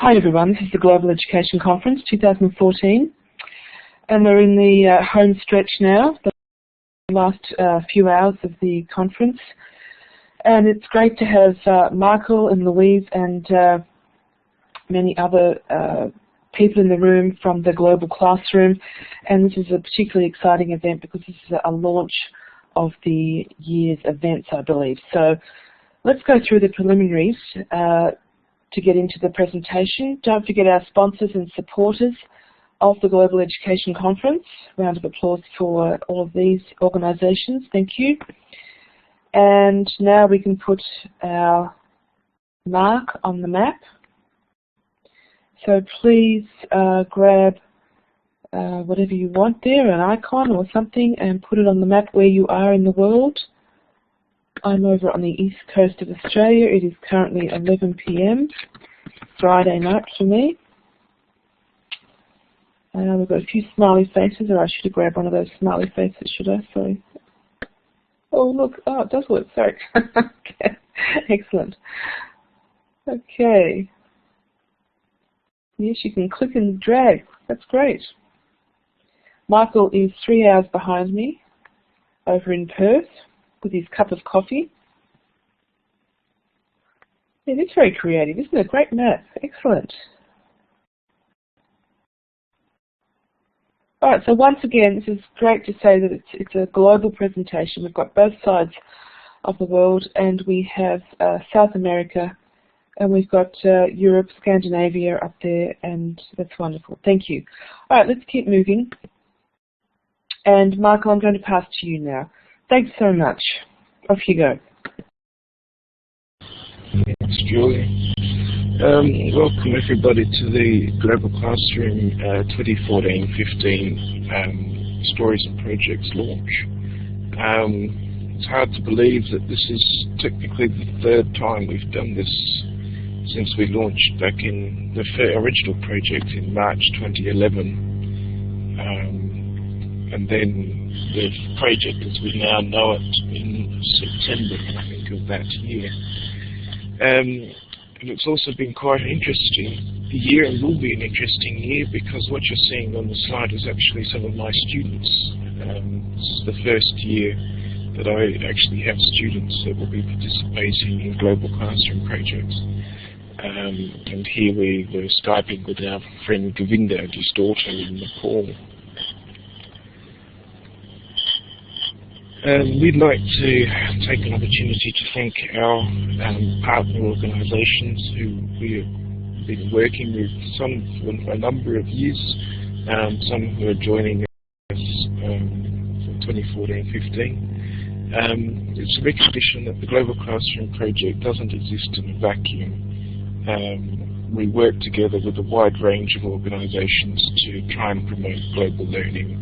Hi everyone, this is the Global Education Conference 2014 and we're in the home stretch now, the last few hours of the conference, and it's great to have Michael and Louise and many other people in the room from the Global Classroom, and this is a particularly exciting event because this is a launch of the year's events, I believe. So let's go through the preliminaries to get into the presentation. Don't forget our sponsors and supporters of the Global Education Conference. Round of applause for all of these organisations. Thank you. And now we can put our mark on the map. So please grab whatever you want there, an icon or something, and put it on the map where you are in the world. I'm over on the east coast of Australia. It is currently 11 p.m, Friday night for me. We've got a few smiley faces, or I should have grabbed one of those smiley faces, should I? Sorry. Oh, look. Oh, it does work. Sorry. Okay. Excellent. Okay. Yes, you can click and drag. That's great. Michael is 3 hours behind me over in Perth with his cup of coffee. Yeah, it's very creative, isn't it? Great map. Excellent. All right, so once again, this is great to say that it's a global presentation. We've got both sides of the world, and we have South America, and we've got Europe, Scandinavia up there, and that's wonderful. Thank you. All right, let's keep moving. And Michael, I'm going to pass to you now. Thanks so much. Off you go. Thanks, Julie. Welcome everybody to the Global Classroom 2014-15 Stories and Projects launch. It's hard to believe that this is technically the third time we've done this since we launched back in the original project in March 2011. And then the project as we now know it in September, I think, of that year. And it's also been quite interesting. The year will be an interesting year because what you're seeing on the slide is actually some of my students. This is the first year that I actually have students that will be participating in Global Classroom projects. And here we were Skyping with our friend Govinda and his daughter in Nepal. We'd like to take an opportunity to thank our partner organisations who we have been working with, some for a number of years, some who are joining us for 2014-15. It's a recognition that the Global Classroom project doesn't exist in a vacuum. We work together with a wide range of organisations to try and promote global learning,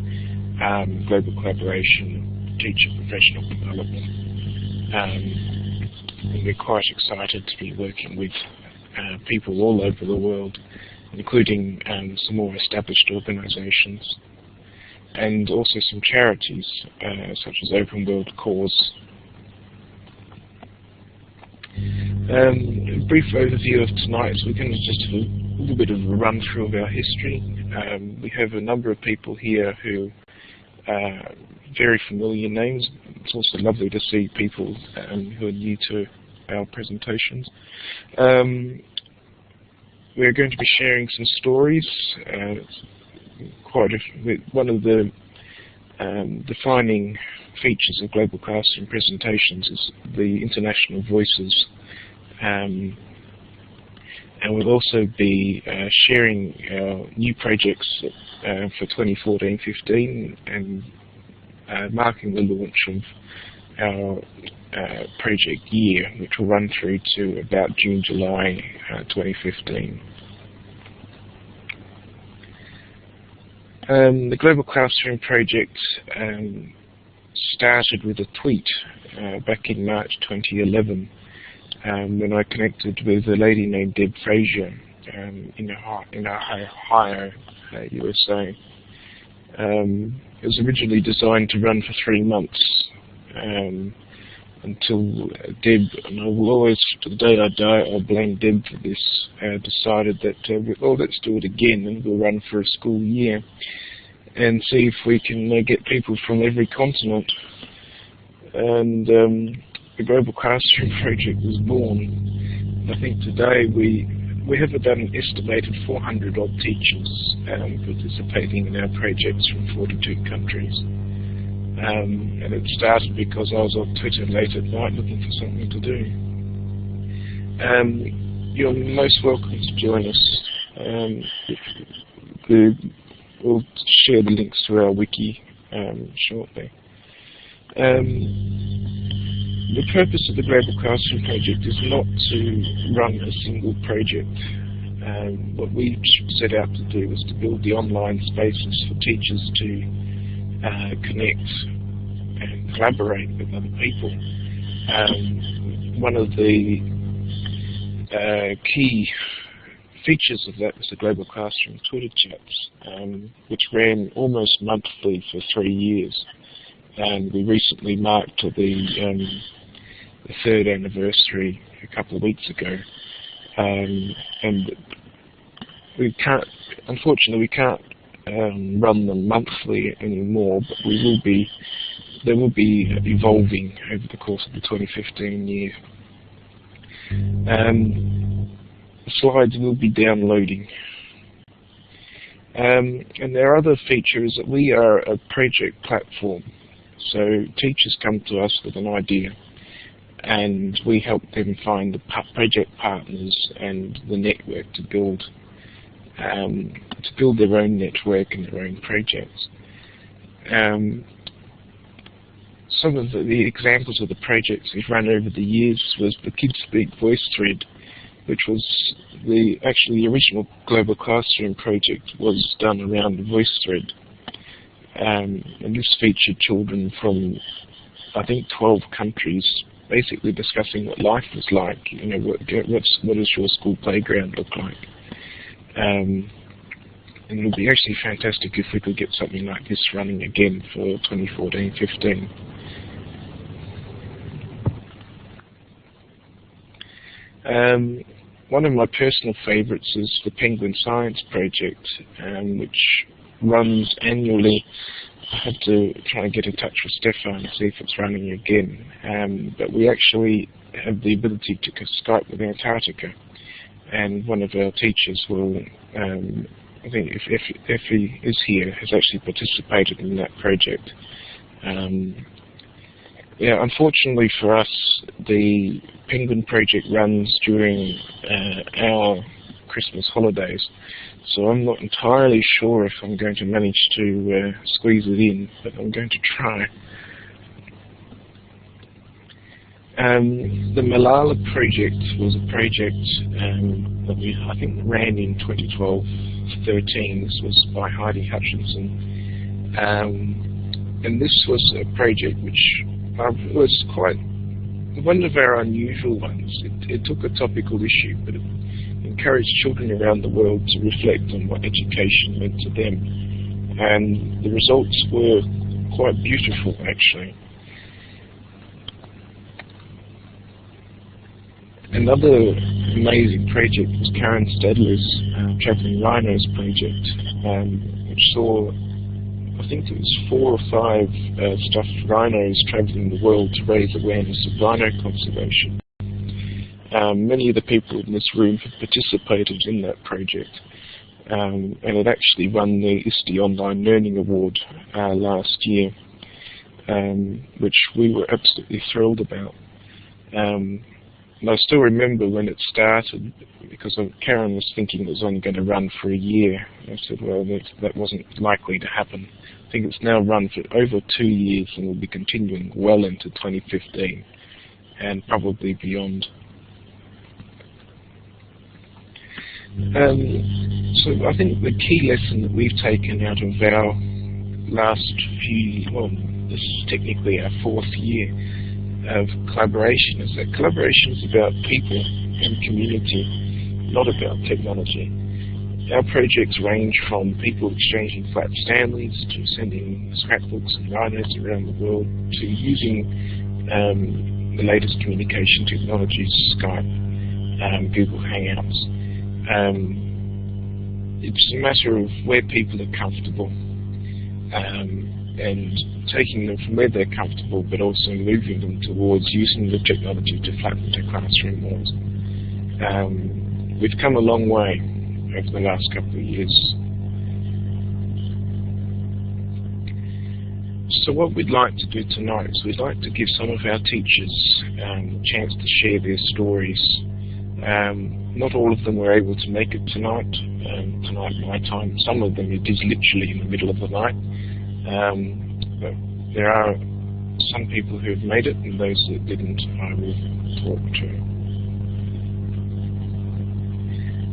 global collaboration, teacher professional development, and we're quite excited to be working with people all over the world, including some more established organisations and also some charities such as Open World Cause. A brief overview of tonight is we're going to just have a little bit of a run through of our history. We have a number of people here who very familiar names. It's also lovely to see people who are new to our presentations. We're going to be sharing some stories. One of the defining features of Global Classroom presentations is the international voices. And we'll also be sharing our new projects for 2014-15 and marking the launch of our project year, which will run through to about June, July 2015. The Global Classroom project started with a tweet back in March 2011 when I connected with a lady named Deb Frazier in Ohio, USA. It was originally designed to run for 3 months, until Deb, and I will always, to the day I die, I'll blame Deb for this, decided that, well, let's do it again, and we'll run for a school year and see if we can get people from every continent. And the Global Classroom Project was born. I think today we have about an estimated 400 odd teachers participating in our projects from 42 countries. And it started because I was on Twitter late at night looking for something to do. You're most welcome to join us. We'll share the links to our wiki shortly. The purpose of the Global Classroom Project is not to run a single project. What we set out to do was to build the online spaces for teachers to connect and collaborate with other people. One of the key features of that was the Global Classroom Twitter chats, which ran almost monthly for 3 years. And we recently marked the third anniversary a couple of weeks ago. And we can't, unfortunately, we can't run them monthly anymore, but they will be evolving over the course of the 2015 year. The slides will be downloading. And there are other features that we are a project platform. So teachers come to us with an idea, and we help them find the project partners and the network to build their own network and their own projects. Some of the examples of the projects we've run over the years was the KidSpeak voice thread, which was actually the original Global Classroom project was done around the voice thread. And this featured children from, I think, 12 countries, basically discussing what life was like. You know, what does your school playground look like? And it would be actually fantastic if we could get something like this running again for 2014-15. One of my personal favourites is the Penguin Science Project, which runs annually. I had to try and get in touch with Stefan and see if it's running again. But we actually have the ability to Skype with Antarctica, and one of our teachers will, I think if he is here, has actually participated in that project. Yeah, unfortunately for us, the Penguin Project runs during our Christmas holidays, so I'm not entirely sure if I'm going to manage to squeeze it in, but I'm going to try. The Malala Project was a project that we, I think, ran in 2012-13. This was by Heidi Hutchinson. And this was a project which was quite one of our unusual ones. It took a topical issue, but it encouraged children around the world to reflect on what education meant to them. And the results were quite beautiful, actually. Another amazing project was Karen Stadler's Travelling Rhinos project, which saw, I think it was 4 or 5 stuffed rhinos travelling the world to raise awareness of rhino conservation. Many of the people in this room have participated in that project, and it actually won the ISTE Online Learning Award last year, which we were absolutely thrilled about. And I still remember when it started, because Karen was thinking it was only going to run for a year. I said, well, that wasn't likely to happen. I think it's now run for over 2 years and will be continuing well into 2015 and probably beyond. So I think the key lesson that we've taken out of our last few, well, this is technically our 4th year of collaboration, is that collaboration is about people and community, not about technology. Our projects range from people exchanging flat Stanleys to sending scrapbooks and rhinos around the world to using the latest communication technologies, Skype, Google Hangouts. It's a matter of where people are comfortable and taking them from where they're comfortable, but also moving them towards using the technology to flatten their classroom walls. We've come a long way over the last couple of years. So what we'd like to do tonight is we'd like to give some of our teachers a chance to share their stories. Not all of them were able to make it tonight. Tonight my time. Some of them it is literally in the middle of the night. But there are some people who have made it, and those that didn't, I will talk to.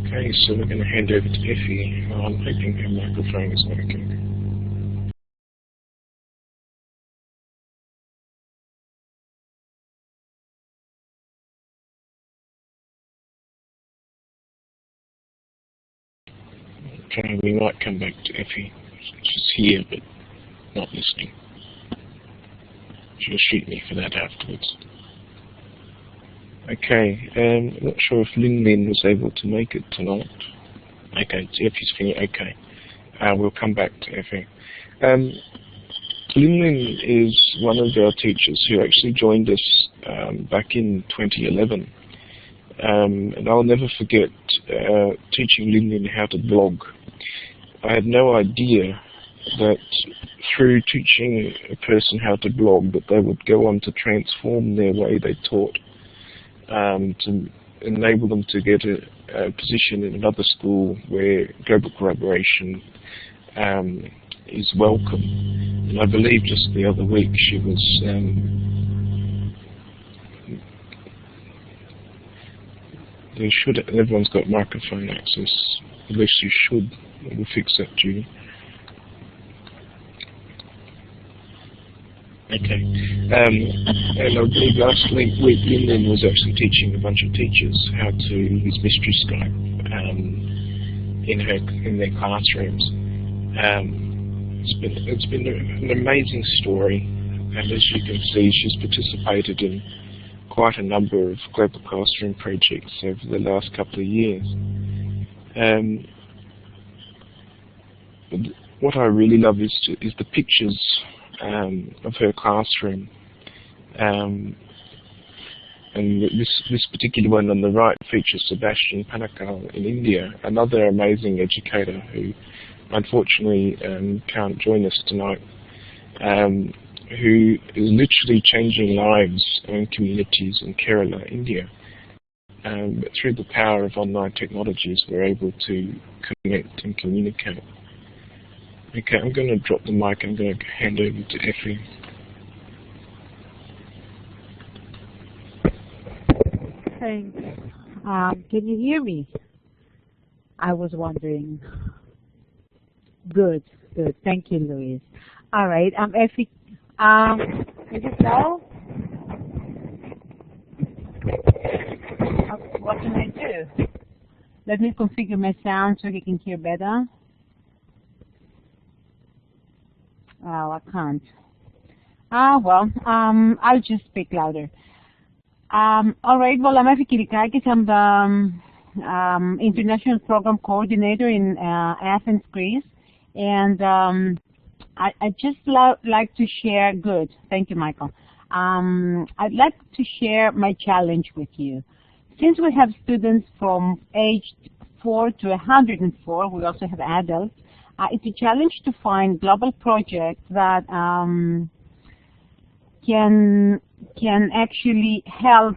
Okay, so we're going to hand over to Effie. I'm hoping her microphone is working. Okay, we might come back to Effie. She's here, but not listening. She'll shoot me for that afterwards. Okay, I'm not sure if Lin Lin was able to make it tonight. Okay, so Effie's finished. Okay, we'll come back to Effie. Lin Lin is one of our teachers who actually joined us back in 2011. And I'll never forget teaching Lin Lin how to blog. I had no idea that through teaching a person how to blog that they would go on to transform their way they taught, to enable them to get a position in another school where global collaboration is welcome. And I believe just the other week she was everyone's got microphone access. At least you should. We'll fix that, Judy. Okay. And I believe last week Lin Lin was actually teaching a bunch of teachers how to use Mystery Skype in their classrooms. It's been an amazing story, and as you can see, she's participated in quite a number of global classroom projects over the last couple of years. What I really love is the pictures of her classroom, and this particular one on the right features Sebastian Panakal in India, another amazing educator who unfortunately can't join us tonight, who is literally changing lives and communities in Kerala, India. But through the power of online technologies, we're able to connect and communicate. Okay, I'm going to drop the mic. I'm going to hand over to Effie. Thanks. Can you hear me? I was wondering. Good, good. Thank you, Louise. All right, Effie. Is it now? What can I do? Let me configure my sound so you can hear better. Oh, I can't. Well, I'll just speak louder. All right, well, I'm Effie Kirikakis. I'm the International Program Coordinator in Athens, Greece. And I'd just like to share, good, thank you, Michael. I'd like to share my challenge with you. Since we have students from aged 4 to 104, we also have adults, it's a challenge to find global projects that can actually help,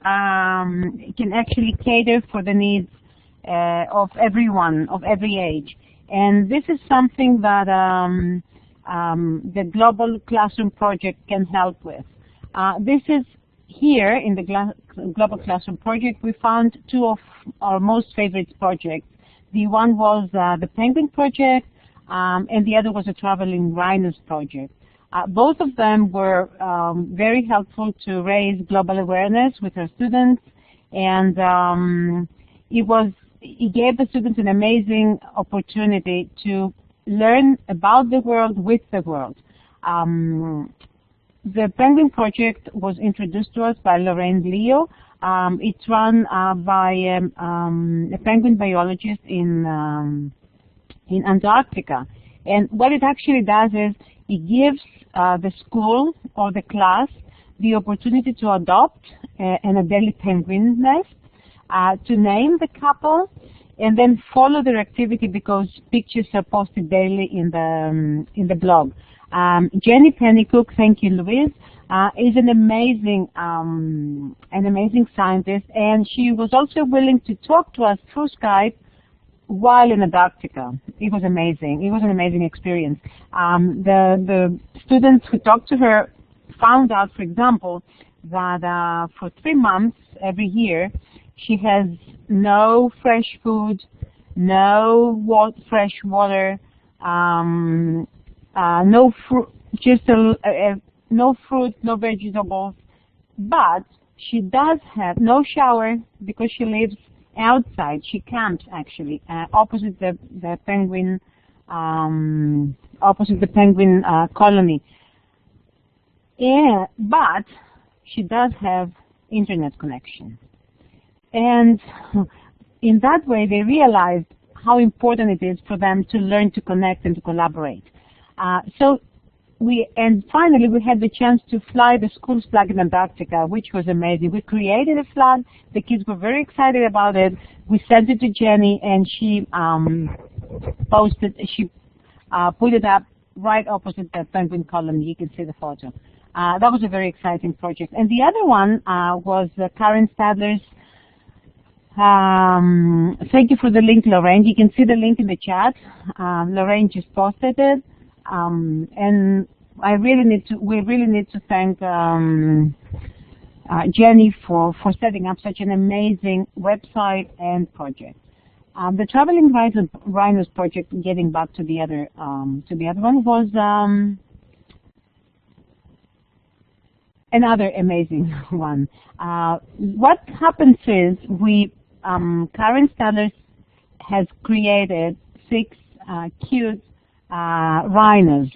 can actually cater for the needs of everyone, of every age. And this is something that the Global Classroom Project can help with. This is here in the Global Classroom Project, we found two of our most favorite projects. The one was the Penguin Project, and the other was the Traveling Rhinos Project. Both of them were very helpful to raise global awareness with our students, and it gave the students an amazing opportunity to learn about the world with the world. the Penguin Project was introduced to us by Lorraine Leo. It's run by a penguin biologist in Antarctica. And what it actually does is it gives the school or the class the opportunity to adopt an Adelie penguin nest, to name the couple, and then follow their activity because pictures are posted daily in the blog. Jenny Pennycook, thank you, Louise, is an amazing scientist, and she was also willing to talk to us through Skype while in Antarctica. It was amazing. It was an amazing experience. The students who talked to her found out, for example, that for 3 months every year, she has no fresh food, no fresh water, no fruit, no fruit, no vegetables, but she does have no shower because she lives outside. She camps actually opposite the penguin colony. Yeah, but she does have internet connection, and in that way they realized how important it is for them to learn to connect and to collaborate. And finally we had the chance to fly the school's flag in Antarctica, which was amazing. We created a flag. The kids were very excited about it. We sent it to Jenny, and she put it up right opposite the penguin colony. You can see the photo. That was a very exciting project. And the other one was Karen Stadler's. Thank you for the link, Lorraine. You can see the link in the chat. Lorraine just posted it. And we really need to thank Jenny for setting up such an amazing website and project. The Traveling Rhinos project, getting back to the other one, was another amazing one. What happens is Karen Stadler has created 6 cute rhinos.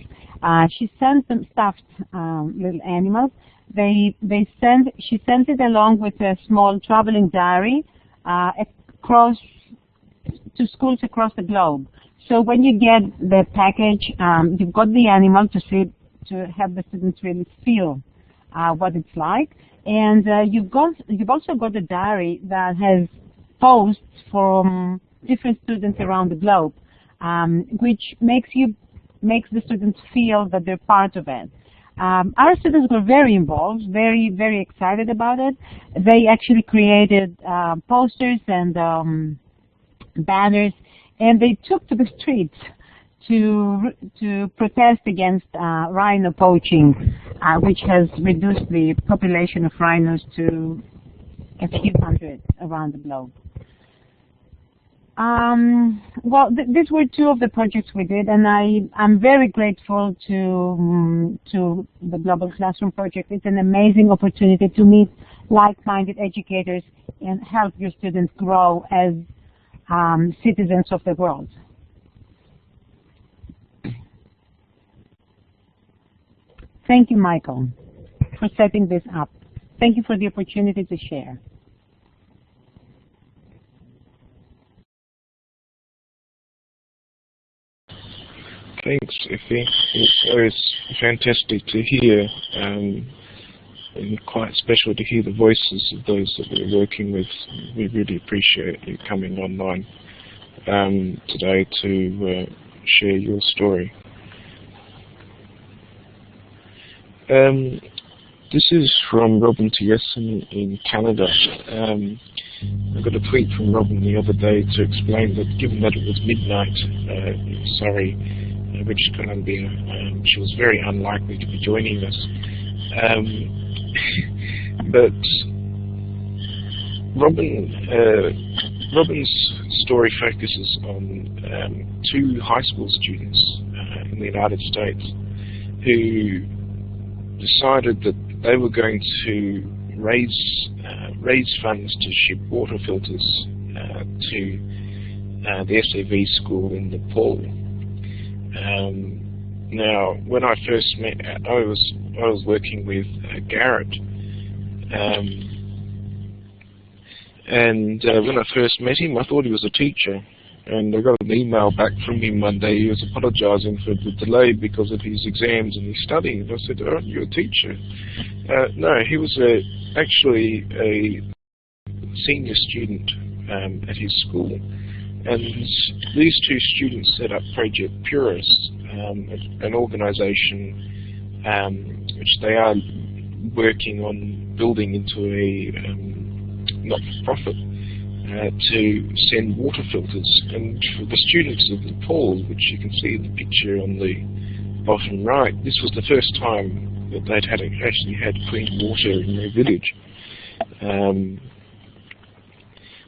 She sent them stuffed little animals. She sent it along with a small traveling diary to schools across the globe. So when you get the package, you've got the animal to have the students really feel what it's like, and you've also got the diary that has posts from different students around the globe, which makes the students feel that they're part of it. Our students were very involved, very, very excited about it. They actually created posters and banners, and they took to the streets to protest against rhino poaching, which has reduced the population of rhinos to a few hundred around the globe. Well, these were 2 of the projects we did, and I'm very grateful to the Global Classroom Project. It's an amazing opportunity to meet like-minded educators and help your students grow as citizens of the world. Thank you, Michael, for setting this up. Thank you for the opportunity to share. Thanks, Effie. It's fantastic to hear, and quite special to hear the voices of those that we're working with. We really appreciate you coming online today to share your story. This is from Robin Tiessen in Canada. I got a tweet from Robin the other day to explain that given that it was midnight in Surrey, British Columbia, she was very unlikely to be joining us. But Robin's story focuses on 2 high school students in the United States who decided that they were going to raise funds to ship water filters to the SAV school in Nepal. Now, when I first met, I was I was working with Garrett. And when I first met him, I thought he was a teacher. And I got an email back from him one day. He was apologising for the delay because of his exams and his studying. And I said, "Oh, you're a teacher?" No, he was actually a senior student at his school. And these two students set up Project Purus, an organisation which they are working on building into a not-for-profit to send water filters. And for the students of Nepal, which you can see in the picture on the bottom right, this was the first time that they'd actually had clean water in their village.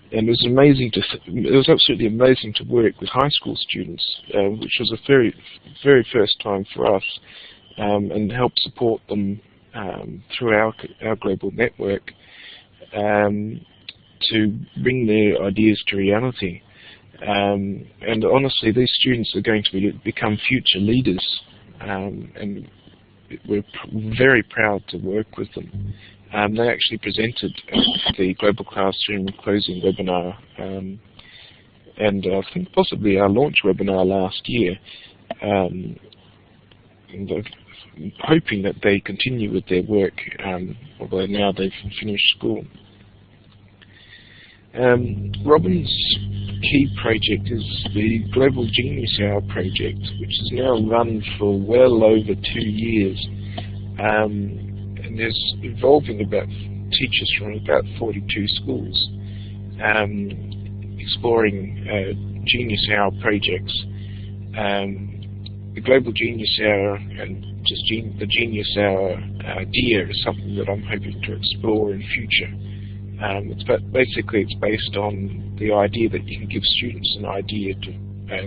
And it was amazing it was absolutely amazing to work with high school students, which was a very, very first time for us, and help support them through our global network to bring their ideas to reality. And honestly, these students are going to become future leaders, and we're very proud to work with them. They actually presented at the Global Classroom closing webinar, and I think possibly our launch webinar last year. And I'm hoping that they continue with their work, although now they've finished school. Robin's key project is the Global Genius Hour project, which has now run for well over 2 years. And is involving about teachers from about 42 schools, exploring Genius Hour projects. The Global Genius Hour and just the Genius Hour idea is something that I'm hoping to explore in future. Basically it's based on the idea that you can give students an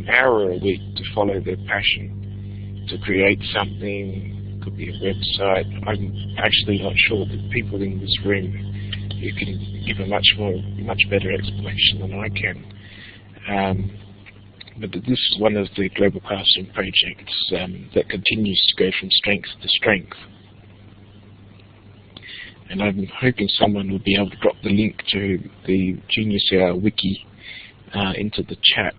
hour a week to follow their passion, to create something. Could be a website. I'm actually not sure that people in this room you can give a much better explanation than I can. But this is one of the Global Classroom projects that continues to go from strength to strength. And I'm hoping someone will be able to drop the link to the Genius Hour wiki into the chat.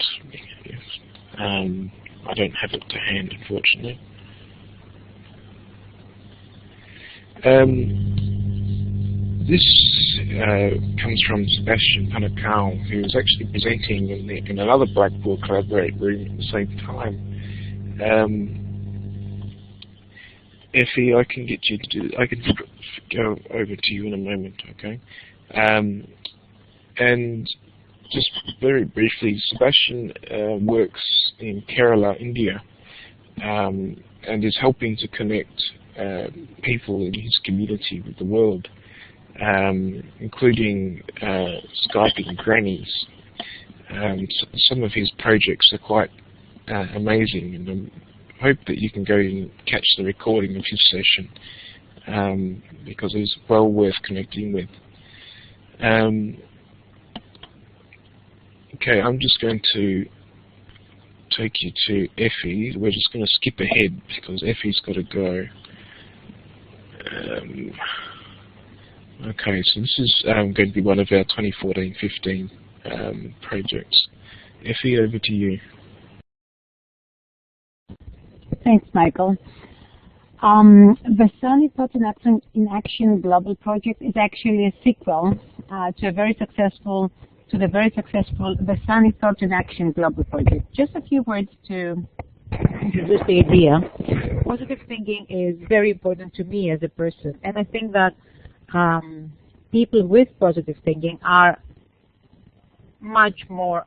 I don't have it to hand, unfortunately. This comes from Sebastian Panacao, who was actually presenting in another Blackboard Collaborate room at the same time. Effie, I can get you to do. I can go over to you in a moment, okay? And just very briefly, Sebastian works in Kerala, India, and is helping to connect people in his community with the world, including Skyping grannies. Some of his projects are quite amazing, and I hope that you can go and catch the recording of his session, because it's well worth connecting with. Okay, I'm just going to take you to Effie. We're just going to skip ahead because Effie's got to go. Okay, so this is going to be one of our 2014-15 projects. Effie, over to you. Thanks, Michael. The Sunny Thought in Action Global Project is actually a sequel to the very successful The Sunny Thought in Action Global Project. Just a few words to introduce the idea. Positive thinking is very important to me as a person, and I think that people with positive thinking are much more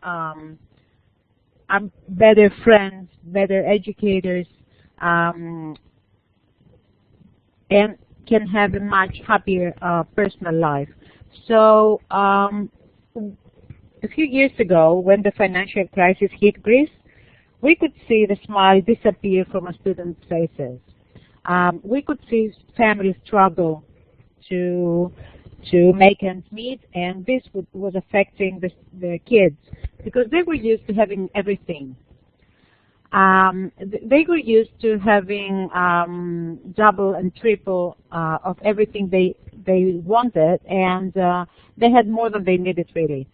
better friends, better educators, and can have a much happier personal life. So a few years ago, when the financial crisis hit Greece, we could see the smile disappear from our students' faces. We could see families struggle to make ends meet, and this was affecting the kids because they were used to having everything. They were used to having double and triple of everything they wanted, and they had more than they needed really.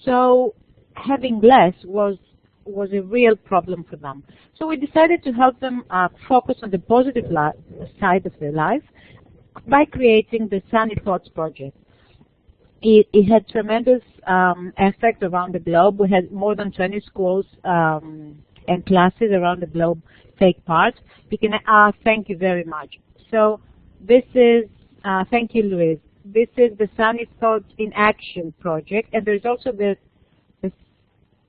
So having less was a real problem for them. So we decided to help them focus on the positive side of their life by creating the Sunny Thoughts project. It had tremendous effect around the globe. We had more than 20 schools and classes around the globe take part. Thank you very much. So this is, thank you, Luis. This is the Sunny Thoughts in Action project, and there's also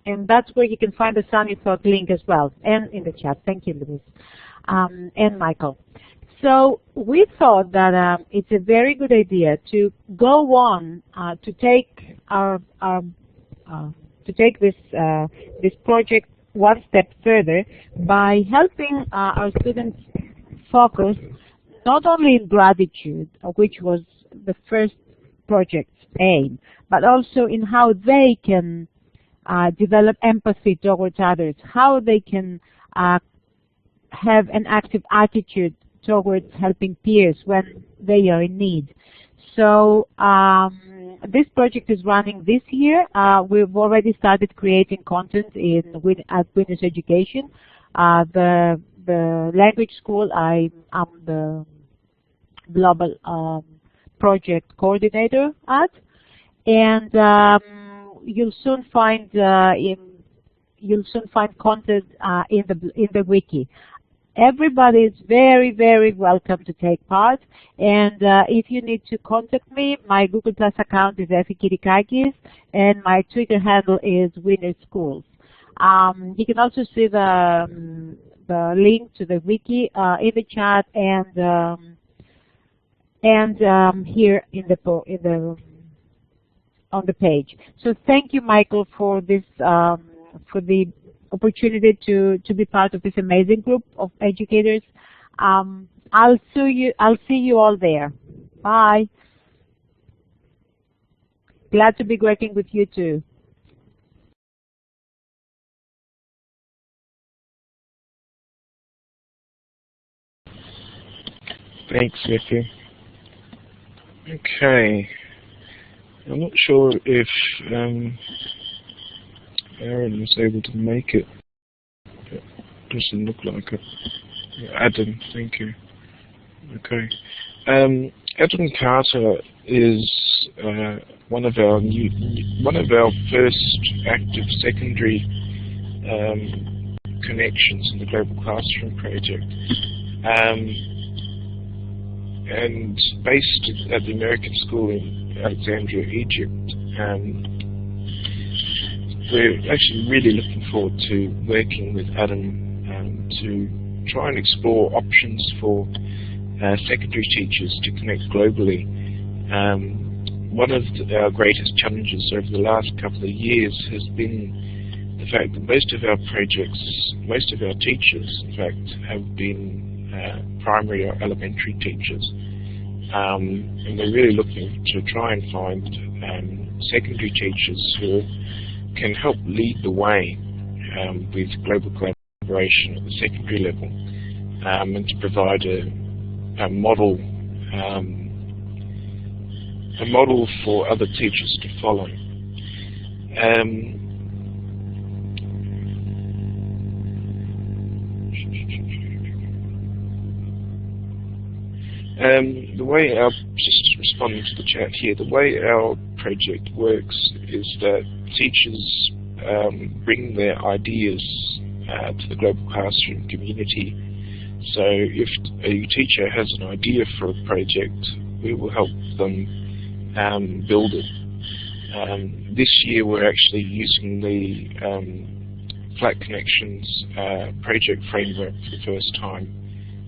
and that's where you can find the Sunny Thought link as well, and in the chat. Thank you, Luis, and Michael. So we thought that it's a very good idea to go on to take this project one step further by helping our students focus not only in gratitude, which was the first project's aim, but also in how they can develop empathy towards others, how they can have an active attitude towards helping peers when they are in need. So this project is running this year. We've already started creating content at Witness Education. The language school, I'm the global project coordinator at, and you'll soon find content in the wiki. Everybody is very, very welcome to take part, and if you need to contact me, my Google Plus account is Effie Kirikakis, and my Twitter handle is Winner Schools. You can also see the link to the wiki in the chat and here on the page. So thank you, Michael, for this for the opportunity to be part of this amazing group of educators. I'll see you all there. Bye. Glad to be working with you too. Thanks, Effie. Okay. I'm not sure if Aaron was able to make it. It doesn't look like it. Adam, thank you. Okay. Adam Carter is one of our first active secondary connections in the Global Classroom project. And based at the American School in Alexandria, Egypt. We're actually really looking forward to working with Adam to try and explore options for secondary teachers to connect globally. One of our greatest challenges over the last couple of years has been the fact that most of our teachers, in fact, have been primary or elementary teachers. And we're really looking to try and find secondary teachers who can help lead the way with global collaboration at the secondary level, and to provide a model for other teachers to follow. The way just responding to the chat here, the way our project works is that teachers bring their ideas to the Global Classroom community. So if a teacher has an idea for a project, we will help them build it. This year we're actually using the Flat Connections project framework for the first time.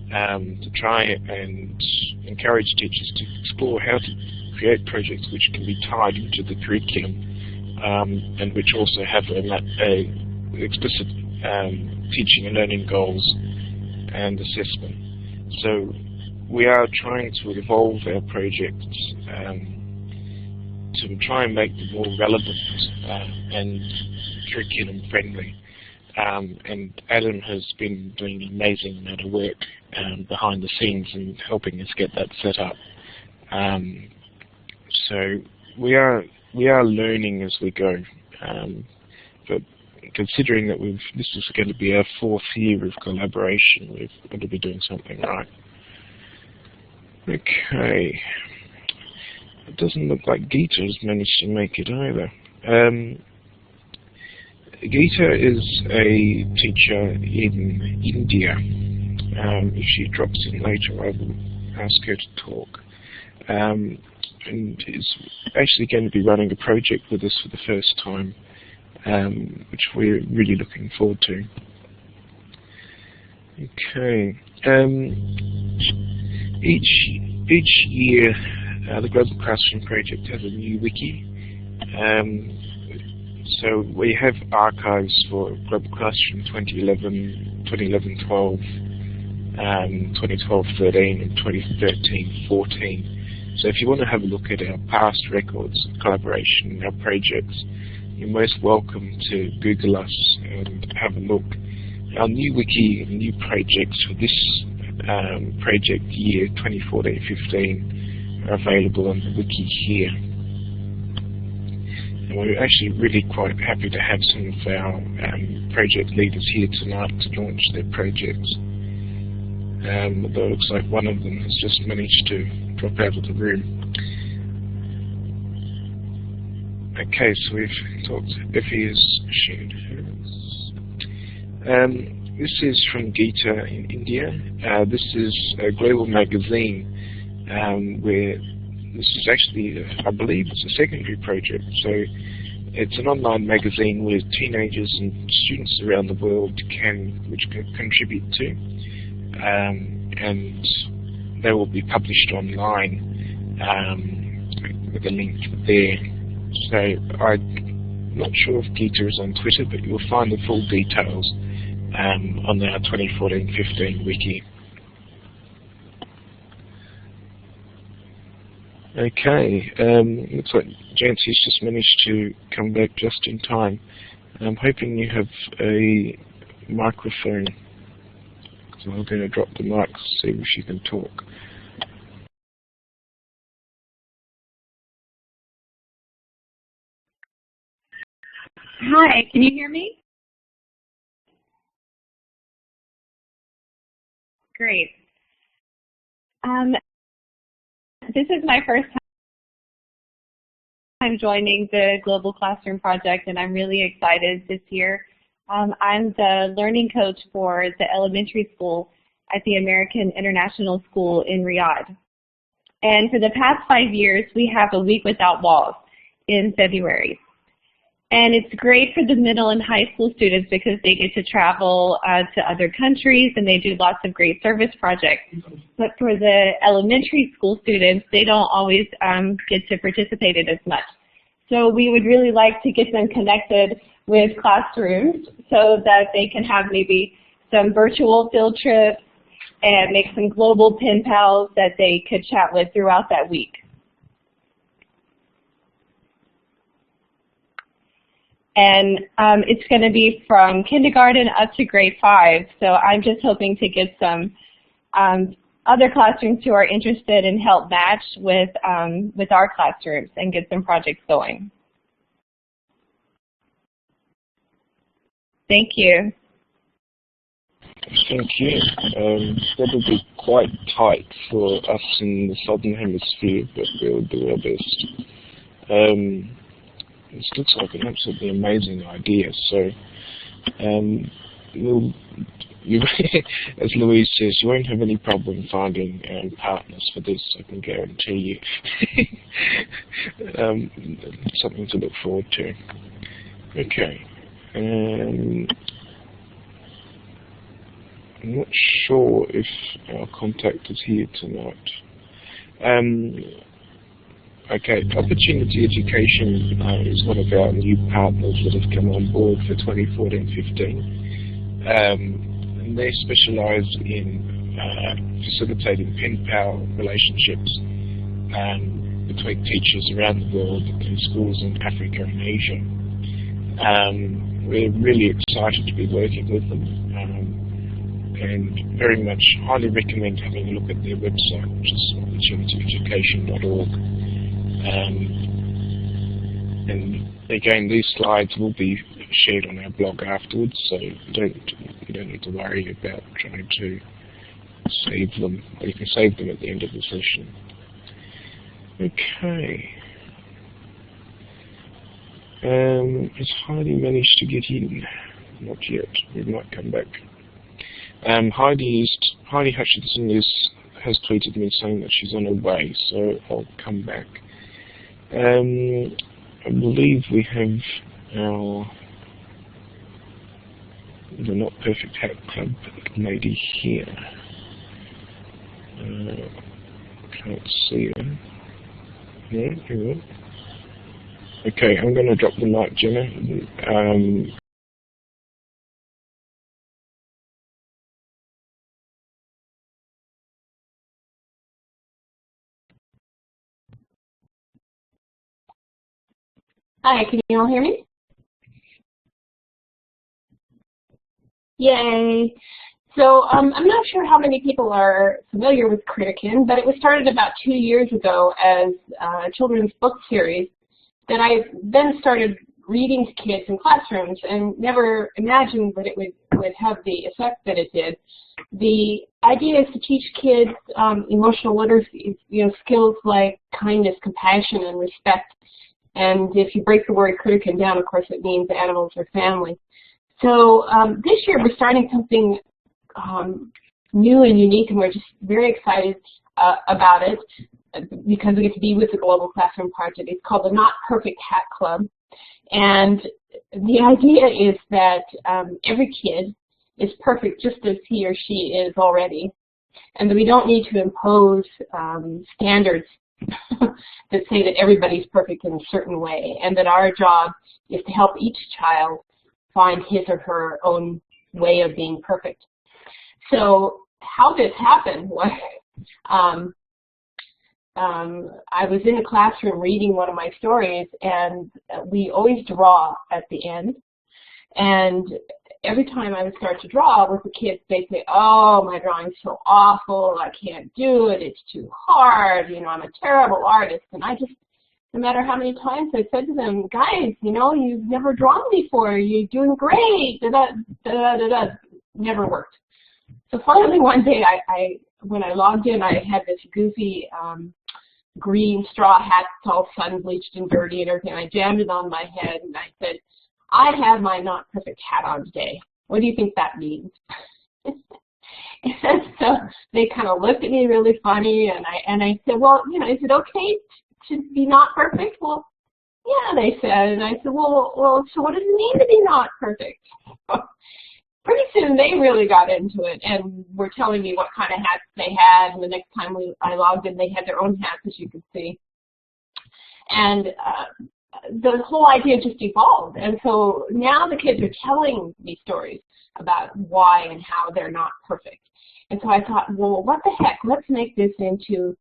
To try and encourage teachers to explore how to create projects which can be tied into the curriculum, and which also have explicit teaching and learning goals and assessment. So we are trying to evolve our projects to try and make them more relevant and curriculum friendly. and Adam has been doing an amazing amount of work behind the scenes and helping us get that set up. So we are learning as we go, but considering that this is going to be our 4th year of collaboration, we've got to be doing something right. Okay, it doesn't look like Geeta has managed to make it either. Geeta is a teacher in India. If she drops in later, I will ask her to talk. And is actually going to be running a project with us for the first time, which we're really looking forward to. Okay. Each year, the Global Classroom Project has a new wiki. So we have archives for Global Classroom 2011, 2011-12, 2012-13, and 2013-14. So if you want to have a look at our past records of collaboration, our projects, you're most welcome to Google us and have a look. Our new wiki and new projects for this project year 2014-15 are available on the wiki here. And we're actually really quite happy to have some of our project leaders here tonight to launch their projects. Although it looks like one of them has just managed to drop out of the room. Okay, so we've talked. Effie has shared hers. This is from Geeta in India. This is a global magazine where this is actually, I believe, it's a secondary project. So it's an online magazine where teenagers and students around the world can contribute to. And they will be published online with a link there. So I'm not sure if Geeta is on Twitter, but you'll find the full details on our 2014-15 wiki. Okay, looks like Jancy's just managed to come back just in time. I'm hoping you have a microphone. So I'm going to drop the mic to see if she can talk. Hi, can you hear me? Great. This is my first time joining the Global Classroom Project, and I'm really excited this year. I'm the learning coach for the elementary school at the American International School in Riyadh. And for the past 5 years, we have a Week Without Walls in February. And it's great for the middle and high school students because they get to travel to other countries and they do lots of great service projects. But for the elementary school students, they don't always get to participate in as much. So we would really like to get them connected with classrooms so that they can have maybe some virtual field trips and make some global pen pals that they could chat with throughout that week. And it's going to be from kindergarten up to grade 5. So I'm just hoping to get some other classrooms who are interested and help match with our classrooms and get some projects going. Thank you. Thank you. That'll be quite tight for us in the Southern Hemisphere, but we'll do our best. This looks like an absolutely amazing idea. So, as Louise says, you won't have any problem finding partners for this, I can guarantee you. Something to look forward to. Okay. I'm not sure if our contact is here tonight. Okay, Opportunity Education is one of our new partners that have come on board for 2014-15. And they specialise in facilitating pen pal relationships between teachers around the world in schools in Africa and Asia. we're really excited to be working with them, and very much highly recommend having a look at their website, which is opportunityeducation.org. And again, these slides will be shared on our blog afterwards, so you don't need to worry about trying to save them, or you can save them at the end of the session. Okay. Has Heidi managed to get in? Not yet. We might come back. Heidi Hutchinson has tweeted me saying that she's on her way, so I'll come back. I believe we have our the Not Perfect Hat Club lady here. Can't see her. No, hang on. Okay, I'm going to drop the mic, Jenna. Hi, can you all hear me? Yay. So I'm not sure how many people are familiar with Critterkin, but it was started about 2 years ago as a children's book series that I then started reading to kids in classrooms and never imagined that it would have the effect that it did. The idea is to teach kids emotional literacy, skills like kindness, compassion, and respect. And if you break the word Critterkin down, of course, it means animals or family. So this year we're starting something new and unique, and we're just very excited about it because we get to be with the Global Classroom Project. It's called the Not Perfect Hat Club. And the idea is that every kid is perfect just as he or she is already, and that we don't need to impose standards that say that everybody's perfect in a certain way, and that our job is to help each child find his or her own way of being perfect. So how this happened was I was in a classroom reading one of my stories, and we always draw at the end. And every time I would start to draw with the kids, they'd say, "Oh, my drawing's so awful, I can't do it, it's too hard, I'm a terrible artist." And I just, no matter how many times I said to them, "Guys, you've never drawn before, you're doing great, da-da-da-da-da," never worked. So finally one day, when I logged in, I had this goofy green straw hat, it's all sun bleached and dirty and everything. I jammed it on my head and I said, "I have my not perfect hat on today. What do you think that means?" And so they kind of looked at me really funny, and I said, "Well, is it okay to be not perfect?" "Well, yeah," they said. And I said, well, so what does it mean to be not perfect?" Pretty soon they really got into it and were telling me what kind of hats they had, and the next time I logged in, they had their own hats, as you could see. And the whole idea just evolved, and so now the kids are telling me stories about why and how they're not perfect. And so I thought, well, what the heck, let's make this into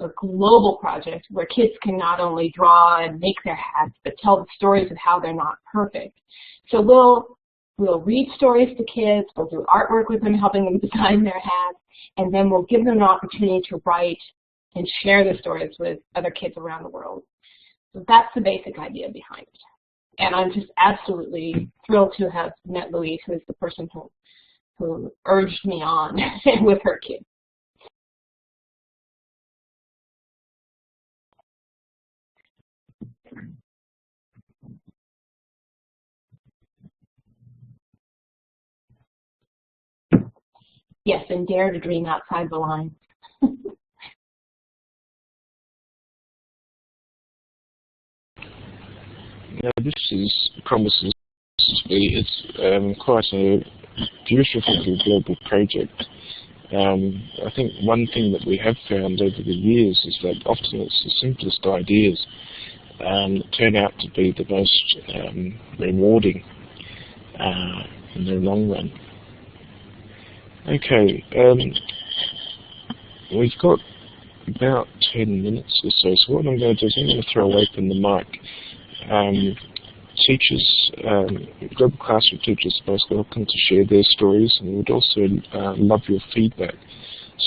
a global project where kids can not only draw and make their hats, but tell the stories of how they're not perfect. So we'll read stories to kids, we'll do artwork with them, helping them design their hats, and then we'll give them an opportunity to write and share the stories with other kids around the world. So that's the basic idea behind it. And I'm just absolutely thrilled to have met Louise, who is the person who urged me on with her kids. Yes, and dare to dream outside the lines. Now this promises to be quite a beautiful global project. I think one thing that we have found over the years is that often it's the simplest ideas that turn out to be the most rewarding in the long run. Okay, we've got about 10 minutes or so, so what I'm going to do is I'm going to throw open the mic teachers, Global Classroom teachers, are most welcome to share their stories, and we would also love your feedback.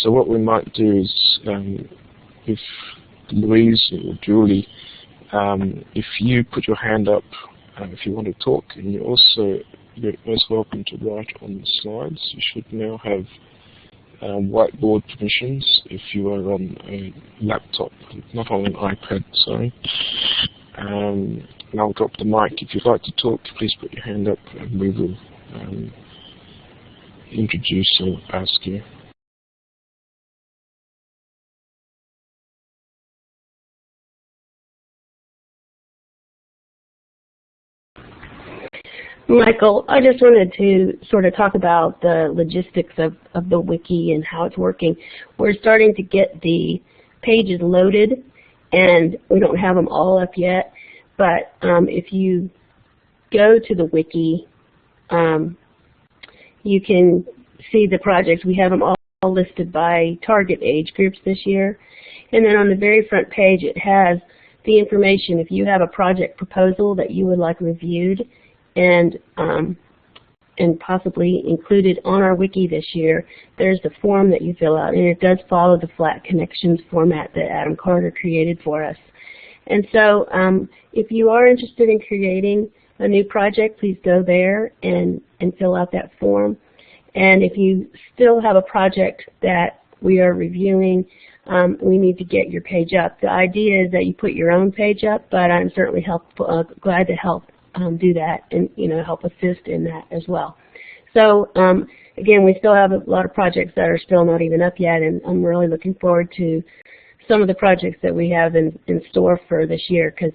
So what we might do is, if Louise or Julie, if you put your hand up if you want to talk, and you're most welcome to write on the slides. You should now have whiteboard permissions if you are on a laptop, not on an iPad, sorry. And I'll drop the mic. If you'd like to talk, please put your hand up and we will introduce or ask you. Michael, I just wanted to sort of talk about the logistics of the wiki and how it's working. We're starting to get the pages loaded, and we don't have them all up yet, but if you go to the wiki, you can see the projects. We have them all listed by target age groups this year, and then on the very front page it has the information. If you have a project proposal that you would like reviewed and possibly included on our wiki this year, there's the form that you fill out, and it does follow the flat connections format that Adam Carter created for us. And so if you are interested in creating a new project, please go there and fill out that form. And if you still have a project that we are reviewing, we need to get your page up. The idea is that you put your own page up, but I'm certainly glad to help do that and help assist in that as well. So again, we still have a lot of projects that are still not even up yet, and I'm really looking forward to some of the projects that we have in store for this year, because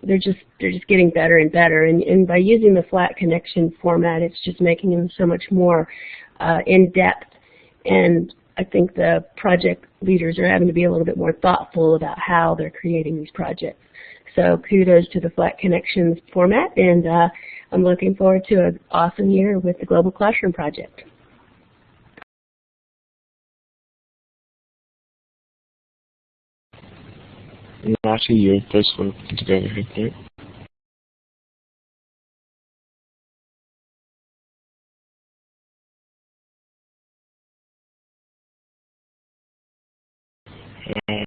they're just getting better and better. And by using the flat connection format, it's just making them so much more in depth. And I think the project leaders are having to be a little bit more thoughtful about how they're creating these projects. So kudos to the Flat Connections format, and I'm looking forward to an awesome year with the Global Classroom Project. Marty, you're both welcome to go ahead, mate.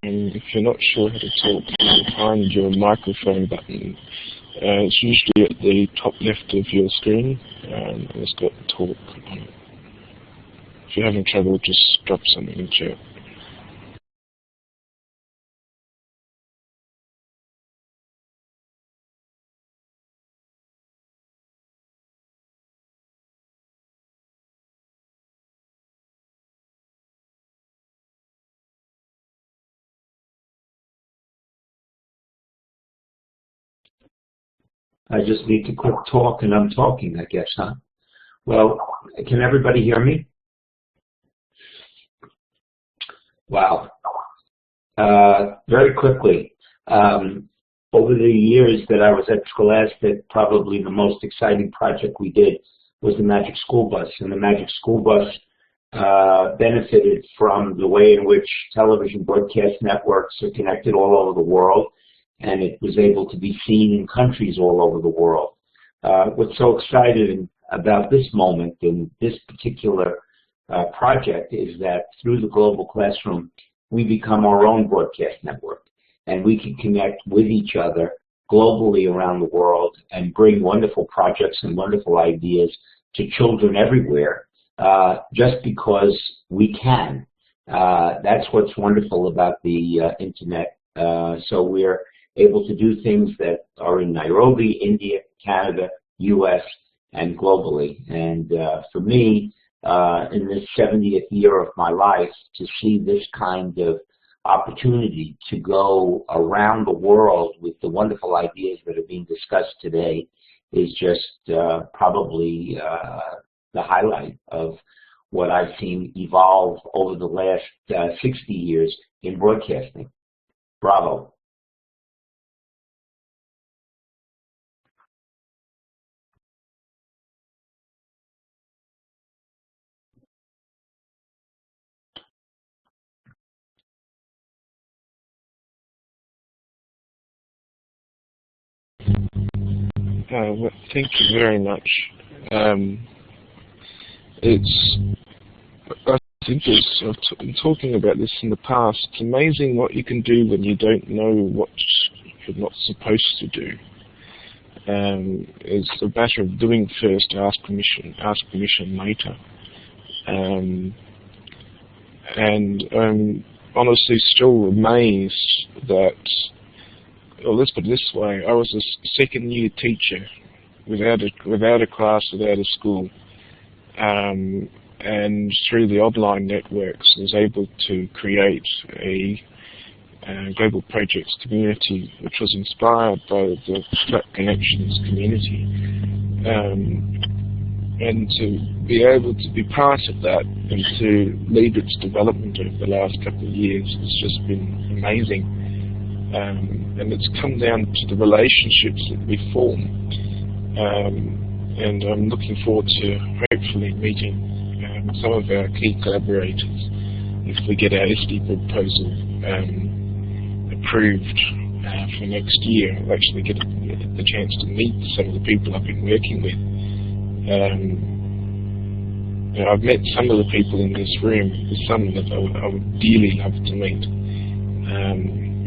If you're not sure how to talk, you'll find your microphone button. It's usually at the top left of your screen, and it's got talk on it. If you're having trouble, just drop something in chat. I just need to quick talk, and I'm talking, I guess, huh? Well, can everybody hear me? Wow. Very quickly, over the years that I was at Scholastic, probably the most exciting project we did was the Magic School Bus. And the Magic School Bus benefited from the way in which television broadcast networks are connected all over the world, and it was able to be seen in countries all over the world. What's so exciting about this moment in this particular project is that through the Global Classroom, we become our own broadcast network, and we can connect with each other globally around the world and bring wonderful projects and wonderful ideas to children everywhere, just because we can. That's what's wonderful about the internet. So we're able to do things that are in Nairobi, India, Canada, US, and globally. And for me, in this 70th year of my life, to see this kind of opportunity to go around the world with the wonderful ideas that are being discussed today is just probably the highlight of what I've seen evolve over the last 60 years in broadcasting. Bravo. Well, thank you very much. I think I've been talking about this in the past. It's amazing what you can do when you don't know what you're not supposed to do. It's a matter of doing first, ask permission later. And I'm honestly still amazed that, well, let's put it this way, I was a second-year teacher without a class, without a school. And through the online networks, I was able to create a global projects community, which was inspired by the Flat Connections community. And to be able to be part of that and to lead its development over the last couple of years has just been amazing. And it's come down to the relationships that we form. And I'm looking forward to hopefully meeting some of our key collaborators if we get our SD proposal approved for next year. I'll actually get the chance to meet some of the people I've been working with. I've met some of the people in this room. There's some that I would dearly love to meet,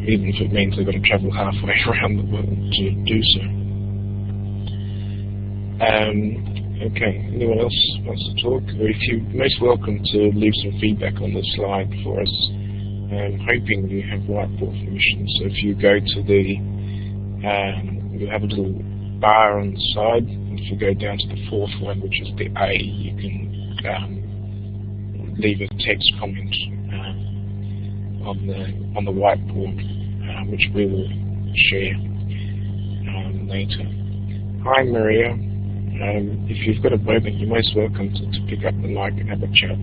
even if it means I've got to travel halfway around the world to do so. Okay, anyone else wants to talk? Or if you're most welcome to leave some feedback on the slide for us. I'm hoping you have whiteboard permission, so if you go to the, you'll have a little bar on the side, and if you go down to the fourth one, which is the A, you can leave a text comment on the whiteboard, which we will share later. Hi Maria. If you've got a moment, you're most welcome to pick up the mic and have a chat.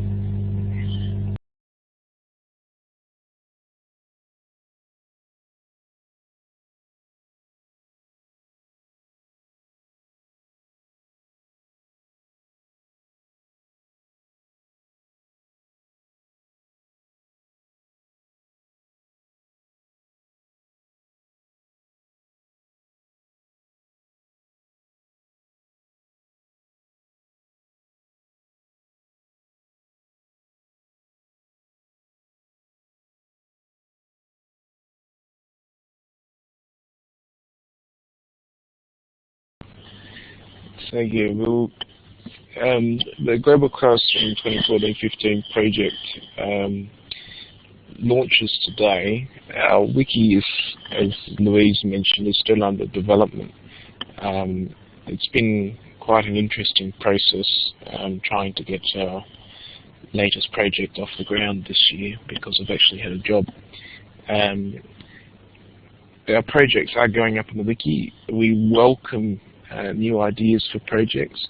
So yeah, the Global Classroom 2014-15 project launches today. Our wiki is, as Louise mentioned, is still under development. It's been quite an interesting process trying to get our latest project off the ground this year because I've actually had a job. Our projects are going up on the wiki. We welcome new ideas for projects.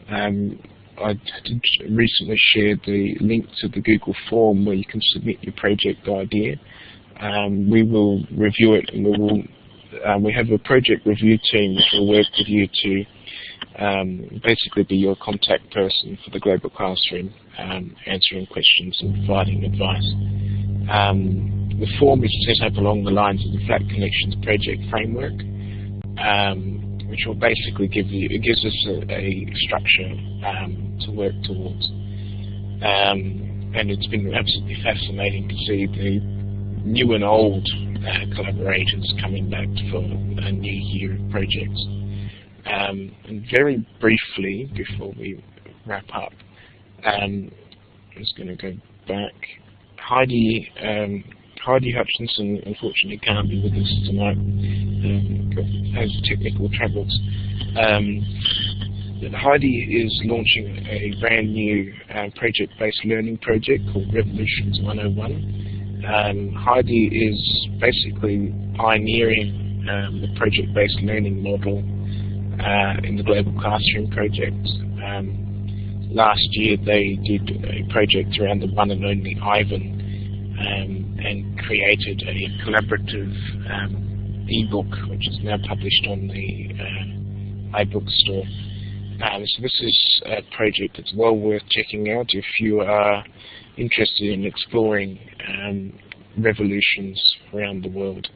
I did recently share the link to the Google form where you can submit your project idea. We will review it, and we have a project review team which will work with you to basically be your contact person for the Global Classroom, answering questions and providing advice. The form is set up along the lines of the Flat Connections project framework, which will basically gives us a structure to work towards. And it's been absolutely fascinating to see the new and old collaborators coming back for a new year of projects. And very briefly, before we wrap up, I'm just going to go back. Heidi Hutchinson unfortunately can't be with us tonight, has technical troubles. Heidi is launching a brand new project-based learning project called Revolutions 101. Heidi is basically pioneering the project-based learning model in the Global Classroom project. Last year they did a project around the one and only Ivan, and created a collaborative ebook which is now published on the iBook store. So this is a project that's well worth checking out if you are interested in exploring revolutions around the world.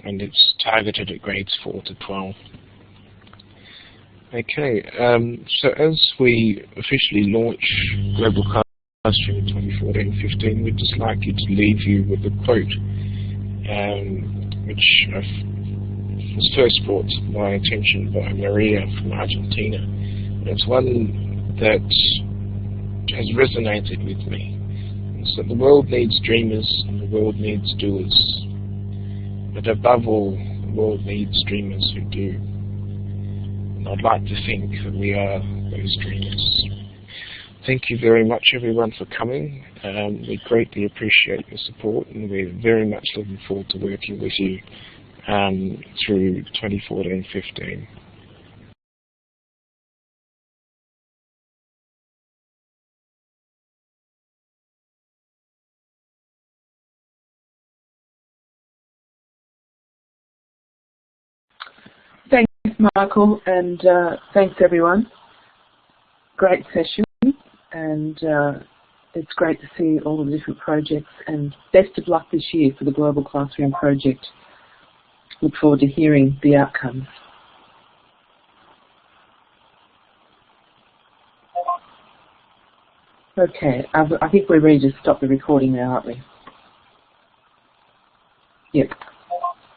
and it's targeted at grades 4 to 12. Okay, so as we officially launch Global Classroom in 2014-15, we'd just like you to leave you with a quote, which was first brought to my attention by Maria from Argentina. And it's one that has resonated with me. So the world needs dreamers and the world needs doers. But above all, the world needs dreamers who do. And I'd like to think that we are those dreamers. Thank you very much, everyone, for coming. We greatly appreciate your support, and we're very much looking forward to working with you through 2014-15. Thanks, Michael, and thanks, everyone. Great session, and it's great to see all the different projects, and best of luck this year for the Global Classroom project. Look forward to hearing the outcomes. Okay, I think we're ready to stop the recording now, aren't we? Yep.